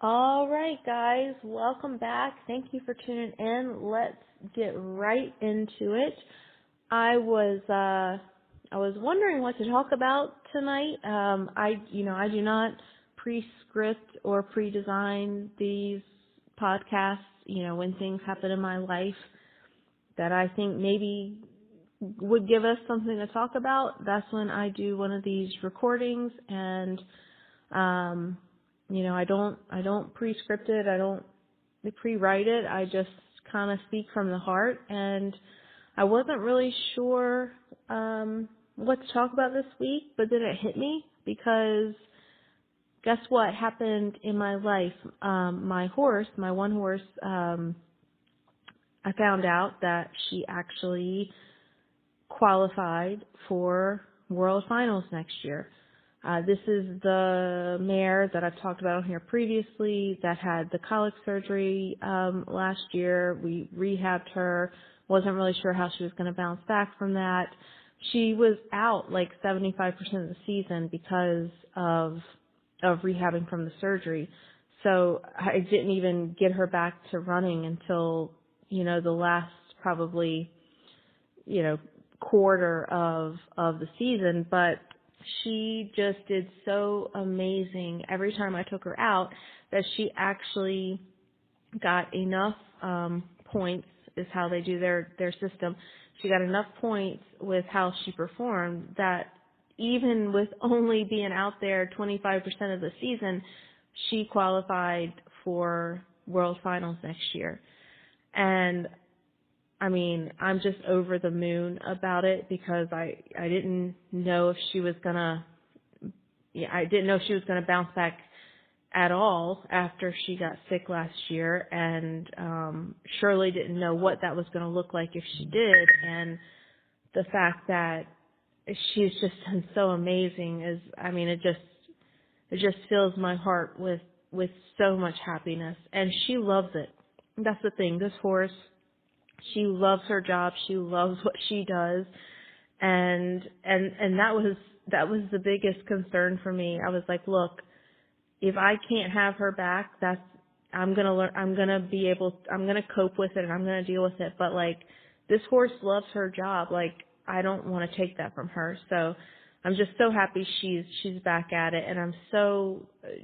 All right, guys, welcome back. Thank you for tuning in. Let's get right into it. I was wondering what to talk about tonight. I do not pre-script or pre-design these podcasts. When things happen in my life that I think maybe would give us something to talk about, that's when I do one of these recordings. And I don't pre-script it. I don't pre-write it. I just kind of speak from the heart. And I wasn't really sure what to talk about this week, but then it hit me because guess what happened in my life? My one horse, I found out that she actually qualified for World Finals next year. This is the mare that I've talked about on here previously that had the colic surgery last year. We rehabbed her. Wasn't really sure how she was going to bounce back from that. She was out like 75% of the season because of rehabbing from the surgery. So I didn't even get her back to running until, the last probably, quarter of the season. But she just did so amazing every time I took her out that she actually got enough points, is how they do their system. She got enough points with how she performed that even with only being out there 25% of the season, she qualified for World Finals next year. And I mean, I'm just over the moon about it because I didn't know if she was gonna, I didn't know if she was gonna bounce back at all after she got sick last year, and surely didn't know what that was gonna look like if she did. And the fact that she's just done so amazing is, I mean, it just fills my heart with so much happiness, and she loves it. That's the thing. This horse, she loves her job. She loves what she does. And that was the biggest concern for me. I was like, look, if I can't have her back, I'm going to learn, I'm going to cope with it and I'm going to deal with it. But like, this horse loves her job. Like, I don't want to take that from her. So I'm just so happy she's back at it, and I'm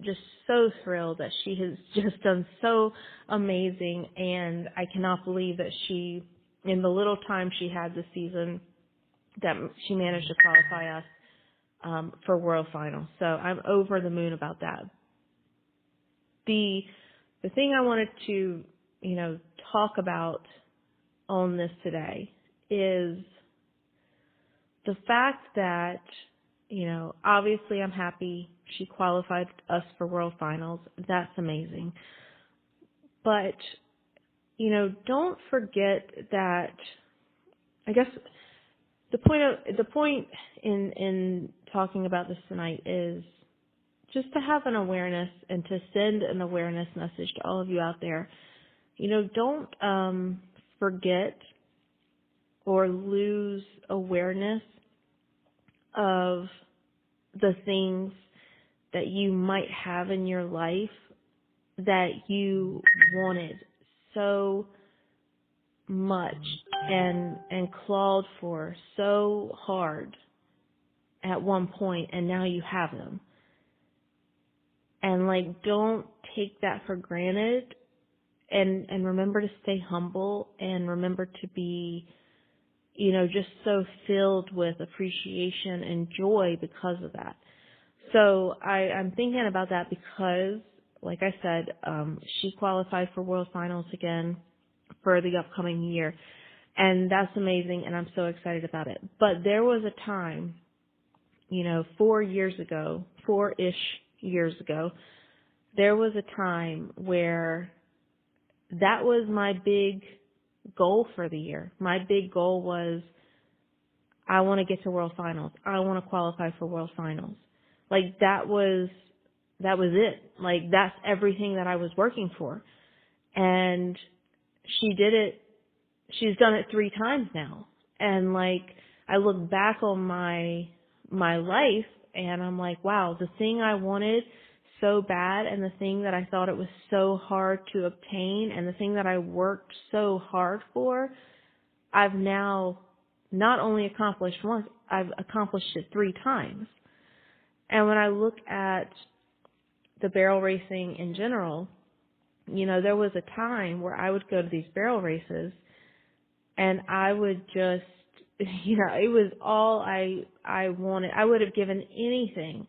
just so thrilled that she has just done so amazing, and I cannot believe that she, in the little time she had this season, that she managed to qualify us for World Finals. So I'm over the moon about that. The thing I wanted to, talk about on this today is the fact that, obviously I'm happy she qualified us for World Finals. That's amazing. But, don't forget that, I guess the point in talking about this tonight is just to have an awareness and to send an awareness message to all of you out there. Don't forget or lose awareness of the things that you might have in your life that you wanted so much and clawed for so hard at one point, and now you have them. And like, don't take that for granted, and remember to stay humble, and remember to be, just so filled with appreciation and joy because of that. So I'm thinking about that because, like I said, she qualified for World Finals again for the upcoming year. And that's amazing, and I'm so excited about it. But there was a time, 4-ish years ago, there was a time where that was my big goal for the year. My big goal was, I want to get to World Finals. I want to qualify for World Finals. Like, that was it. Like, that's everything that I was working for. And she did it. She's done it 3 times now. And like, I look back on my life and I'm like, wow, the thing I wanted so bad and the thing that I thought it was so hard to obtain and the thing that I worked so hard for, I've now not only accomplished once, I've accomplished it 3 times. And when I look at the barrel racing in general, there was a time where I would go to these barrel races and I would just, it was all I wanted. I would have given anything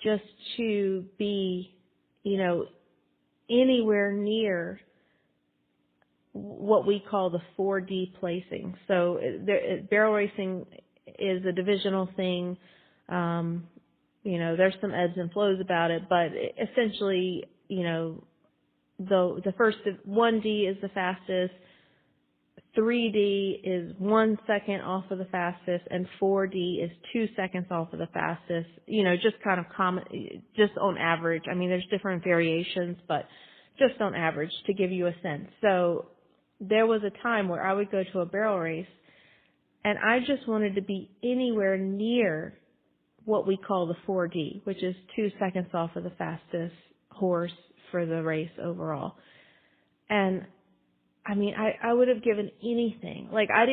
just to be, anywhere near what we call the 4D placing. So barrel racing is a divisional thing. There's some ebbs and flows about it, but essentially, the first 1D is the fastest, 3D is 1 second off of the fastest, and 4D is 2 seconds off of the fastest. Just kind of common, just on average. I mean, there's different variations, but just on average to give you a sense. So there was a time where I would go to a barrel race, and I just wanted to be anywhere near what we call the 4D, which is 2 seconds off of the fastest horse for the race overall. And I mean, I would have given anything. Like I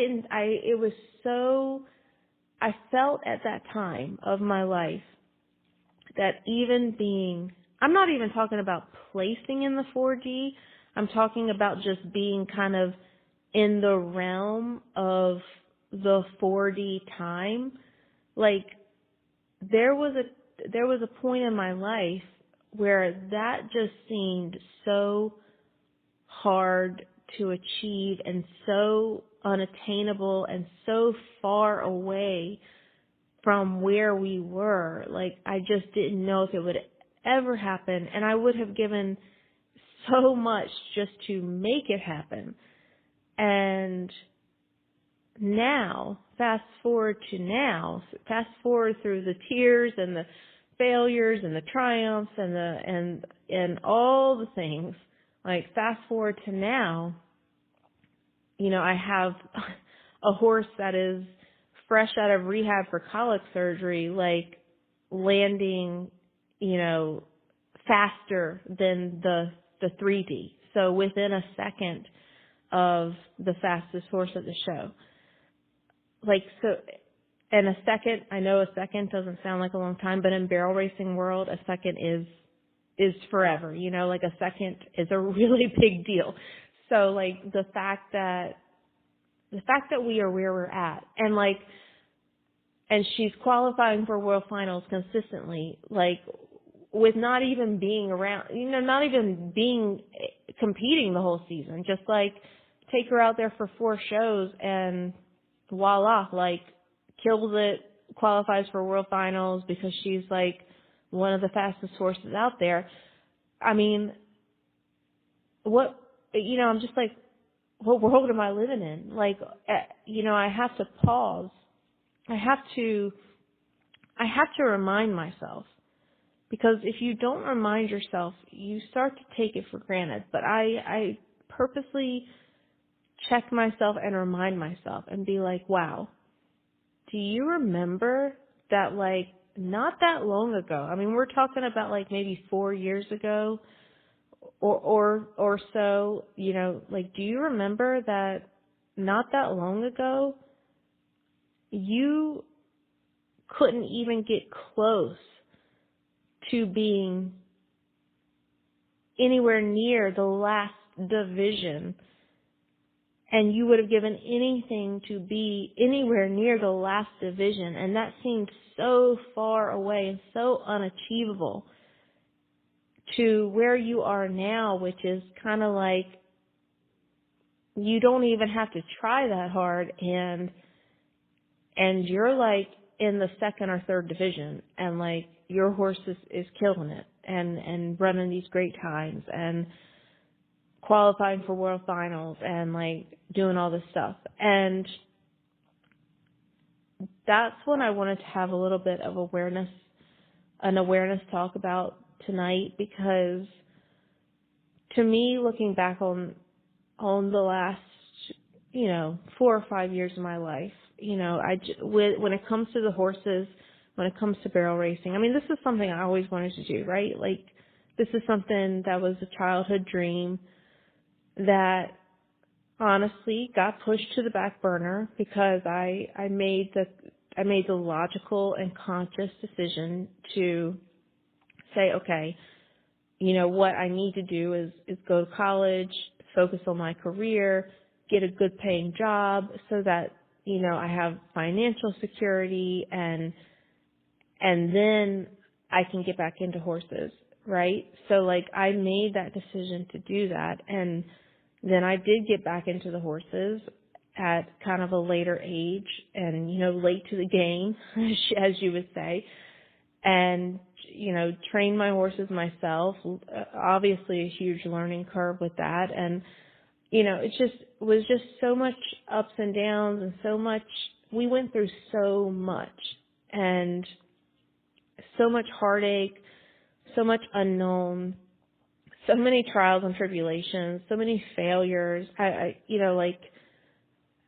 felt at that time of my life that I'm not even talking about placing in the 4D. I'm talking about just being kind of in the realm of the 4D time. Like there was a point in my life where that just seemed so hard to achieve and so unattainable and so far away from where we were. Like I just didn't know if it would ever happen, and I would have given so much just to make it happen. And now, fast forward through the tears and the failures and the triumphs and all the things. Like fast forward to now, I have a horse that is fresh out of rehab for colic surgery, like landing, faster than the 3D. So within a second of the fastest horse at the show. And a second, I know a second doesn't sound like a long time, but in barrel racing world, a second is forever, like a second is a really big deal. So like the fact that we are where we're at and she's qualifying for world finals consistently, like with not even being around, not even competing the whole season, just like take her out there for 4 shows and voila, like kills it, qualifies for world finals because she's like one of the fastest horses out there. I mean, I'm just like, what world am I living in? Like, I have to pause. I have to remind myself, because if you don't remind yourself, you start to take it for granted. But I purposely check myself and remind myself and be like, wow, do you remember that like not that long ago? I mean, we're talking about like maybe 4 years ago or so, like, do you remember that not that long ago you couldn't even get close to being anywhere near the last division, and you would have given anything to be anywhere near the last division, and that seemed so far away and so unachievable, to where you are now, which is kind of like you don't even have to try that hard, and you're like in the 2nd or 3rd division, and like your horse is killing it and running these great times and qualifying for world finals and like doing all this stuff. And that's when I wanted to have a little bit of an awareness talk about tonight, because to me, looking back on the last, 4 or 5 years of my life, when it comes to the horses, when it comes to barrel racing, I mean, this is something I always wanted to do, right? Like, This is something that was a childhood dream that honestly got pushed to the back burner because I made the logical and conscious decision to say, okay, you know, what I need to do is go to college, focus on my career, get a good paying job so that, you know, I have financial security and then I can get back into horses, right? So like I made that decision to do that, and then I did get back into the horses at kind of a later age and, you know, late to the game, as you would say, and, you know, trained my horses myself. Obviously a huge learning curve with that. And, you know, it just was just so much ups and downs and so much, we went through so much and so much heartache, so much unknown, so many trials and tribulations, so many failures. I you know, like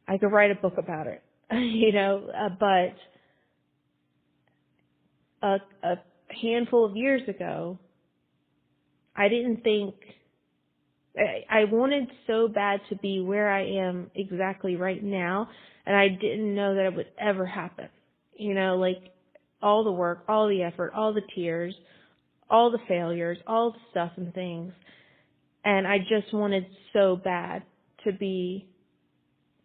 I could write a book about it, you know, but a handful of years ago, I didn't think, I wanted so bad to be where I am exactly right now, and I didn't know that it would ever happen. You know, like all the work, all the effort, all the tears, all the failures, all the stuff and things. And I just wanted so bad to be,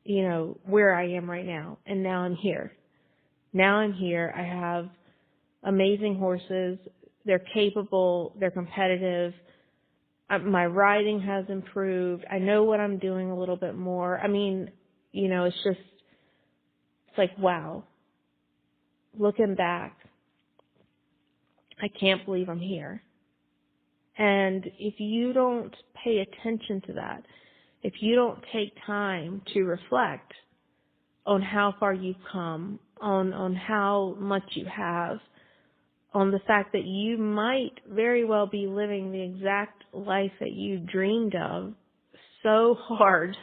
you know, where I am right now. And now I'm here. Now I'm here. I have amazing horses. They're capable. They're competitive. My riding has improved. I know what I'm doing a little bit more. I mean, you know, it's like, wow. Looking back, I can't believe I'm here. And if you don't pay attention to that, if you don't take time to reflect on how far you've come, on how much you have, on the fact that you might very well be living the exact life that you dreamed of so hard,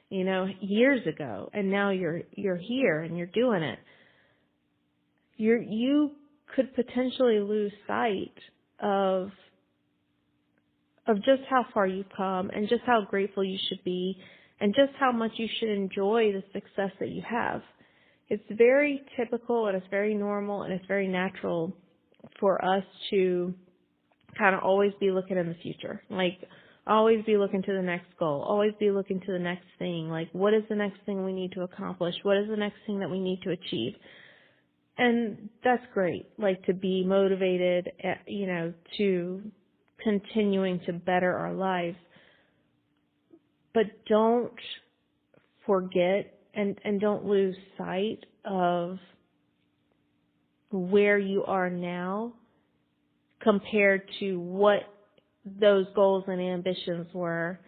you know, years ago, and now you're here and you're doing it. You could potentially lose sight of just how far you've come and just how grateful you should be and just how much you should enjoy the success that you have. It's very typical and it's very normal and it's very natural for us to kind of always be looking in the future. Like always be looking to the next goal, always be looking to the next thing. Like what is the next thing we need to accomplish? What is the next thing that we need to achieve? And that's great, like to be motivated, you know, to continuing to better our lives. But don't forget and don't lose sight of where you are now compared to what those goals and ambitions were,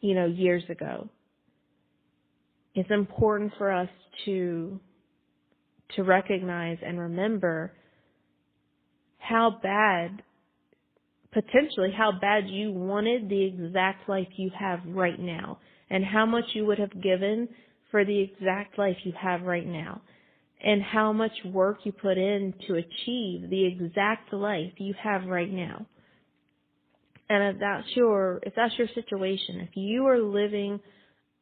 you know, years ago. It's important for us to recognize and remember potentially how bad you wanted the exact life you have right now and how much you would have given for the exact life you have right now and how much work you put in to achieve the exact life you have right now. And if that's your situation, if you are living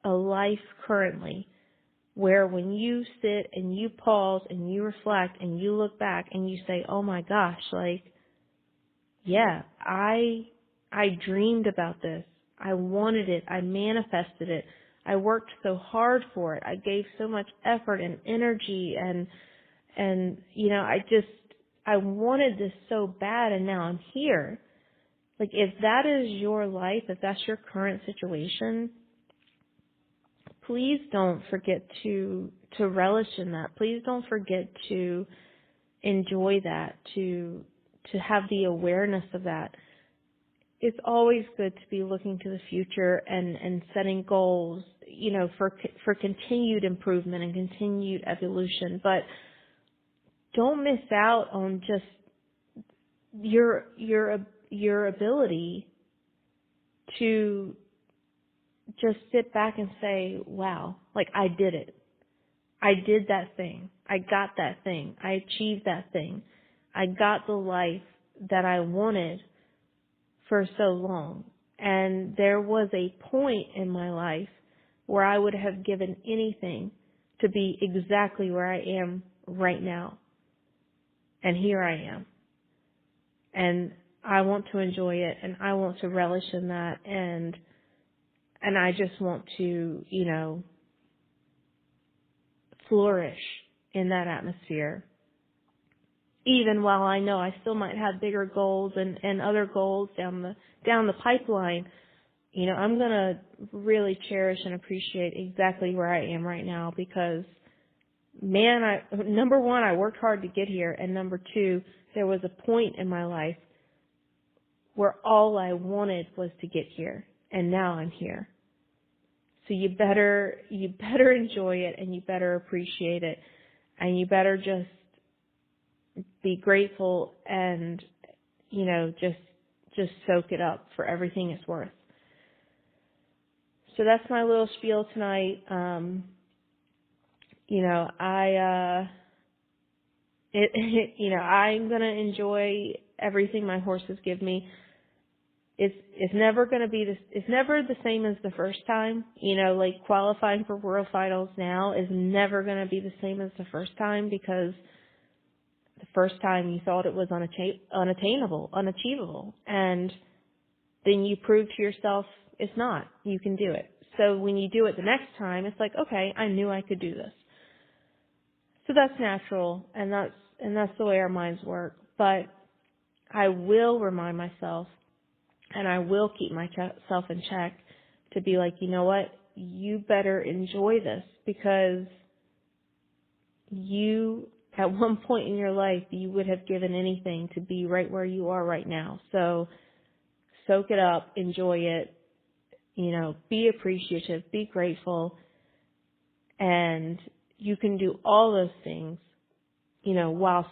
a life currently where when you sit and you pause and you reflect and you look back and you say, oh my gosh, like, yeah, I dreamed about this. I wanted it. I manifested it. I worked so hard for it. I gave so much effort and energy and you know, I wanted this so bad and now I'm here. Like if that is your life, if that's your current situation, please don't forget to relish in that. Please don't forget to enjoy that, to have the awareness of that. It's always good to be looking to the future and setting goals, you know, for continued improvement and continued evolution. But don't miss out on just your ability to just sit back and say, wow, like I did it. I did that thing. I got that thing. I achieved that thing. I got the life that I wanted for so long. And there was a point in my life where I would have given anything to be exactly where I am right now. And here I am. And I want to enjoy it, and I want to relish in that, and I just want to, flourish in that atmosphere. Even while I know I still might have bigger goals and other goals down the pipeline, I'm gonna really cherish and appreciate exactly where I am right now, because man, number one, I worked hard to get here, and number two, there was a point in my life where all I wanted was to get here, and now I'm here. So you better enjoy it, and you better appreciate it, and you better just be grateful and, just soak it up for everything it's worth. So that's my little spiel tonight. I'm gonna enjoy everything my horses give me. It's never gonna be it's never the same as the first time. Like qualifying for World Finals now is never gonna be the same as the first time, because the first time you thought it was unachievable, and then you prove to yourself it's not. You can do it. So when you do it the next time, it's like, okay, I knew I could do this. So that's natural, and that's the way our minds work. But I will remind myself, and I will keep myself in check to be like, you know what? You better enjoy this, because you, at one point in your life, you would have given anything to be right where you are right now. So soak it up, enjoy it, be appreciative, be grateful, and you can do all those things, while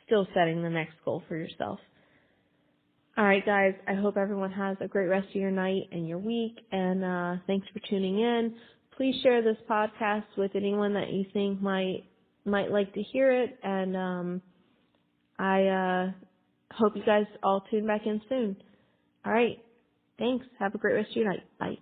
still setting the next goal for yourself. All right, guys, I hope everyone has a great rest of your night and your week, and thanks for tuning in. Please share this podcast with anyone that you think might like to hear it, and I hope you guys all tune back in soon. All right, thanks. Have a great rest of your night. Bye.